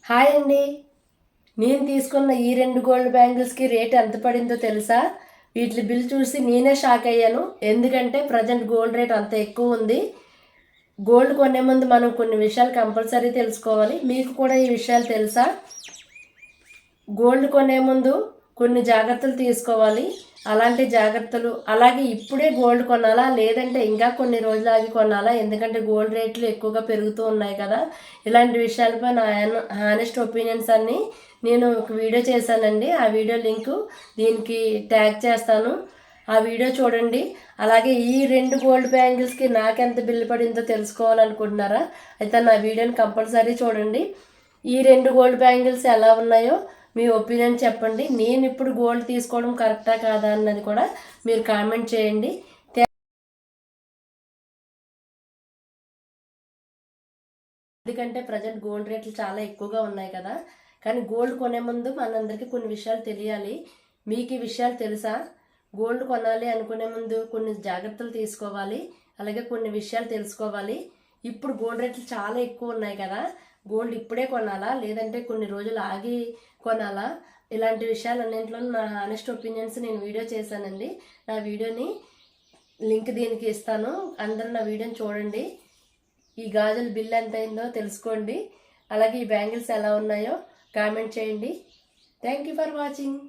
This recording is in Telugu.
హాయ్ అండి. నేను తీసుకున్న ఈ 2 గోల్డ్ బ్యాంగిల్స్‌కి రేట్ ఎంత పడిందో తెలుసా? వీటి బిల్ చూసి నేనే షాక్ అయ్యాను. ఎందుకంటే ప్రజెంట్ గోల్డ్ రేట్ అంత ఎక్కువ ఉంది. గోల్డ్ కొనే ముందు మనం కొన్ని విషయాలు కంపల్సరీ తెలుసుకోవాలి. మీకు కూడా ఈ విషయాలు తెలుసా? గోల్డ్ కొనే ముందు కొన్ని జాగ్రత్తలు తీసుకోవాలి. అలాంటి జాగ్రత్తలు అలాగే ఇప్పుడే గోల్డ్ కొనాలా? లేదంటే ఇంకా కొన్ని రోజులు ఆగి కొనాలా? ఎందుకంటే గోల్డ్ రేట్లు ఎక్కువగా పెరుగుతూ ఉన్నాయి కదా! ఇలాంటి విషయాలపై నా హానెస్ట్ ఒపీనియన్స్ అన్నీ నేను ఒక వీడియో చేశానండి. ఆ వీడియో లింకు దీనికి ట్యాగ్ చేస్తాను. ఆ వీడియో చూడండి. అలాగే ఈ 2 గోల్డ్ బ్యాంగిల్స్‌కి నాకెంత బిల్లు పడిందో తెలుసుకోవాలనుకుంటున్నారా? అయితే నా వీడియోని కంపల్సరీ చూడండి. ఈ 2 గోల్డ్ బ్యాంగిల్స్ ఎలా ఉన్నాయో మీ ఒపీనియన్ చెప్పండి. నేను ఇప్పుడు గోల్డ్ తీసుకోవడం కరెక్టా కాదా అన్నది కూడా మీరు కామెంట్ చేయండి. ఎందుకంటే ప్రజెంట్ గోల్డ్ రేట్లు చాలా ఎక్కువగా ఉన్నాయి కదా! కానీ గోల్డ్ కొనే ముందు మనందరికీ కొన్ని విషయాలు తెలియాలి. మీకు ఈ విషయాలు తెలుసా? గోల్డ్ కొనాలి అనుకునే ముందు కొన్ని జాగ్రత్తలు తీసుకోవాలి. అలాగే కొన్ని విషయాలు తెలుసుకోవాలి. ఇప్పుడు గోల్డ్ రేట్లు చాలా ఎక్కువ ఉన్నాయి కదా! గోల్డ్ ఇప్పుడే కొనాలా? లేదంటే కొన్ని రోజులు ఆగి కొనాలా? ఇలాంటి విషయాలన్నింటిలో నా హానెస్ట్ ఒపీనియన్స్ నేను వీడియో చేశానండి. నా వీడియోని లింక్ దీనికి ఇస్తాను. అందరూ నా వీడియోని చూడండి. ఈ గాజుల బిల్ ఎంత అయిందో తెలుసుకోండి. అలాగే ఈ బ్యాంగిల్స్ ఎలా ఉన్నాయో కామెంట్ చేయండి. Thank you for watching.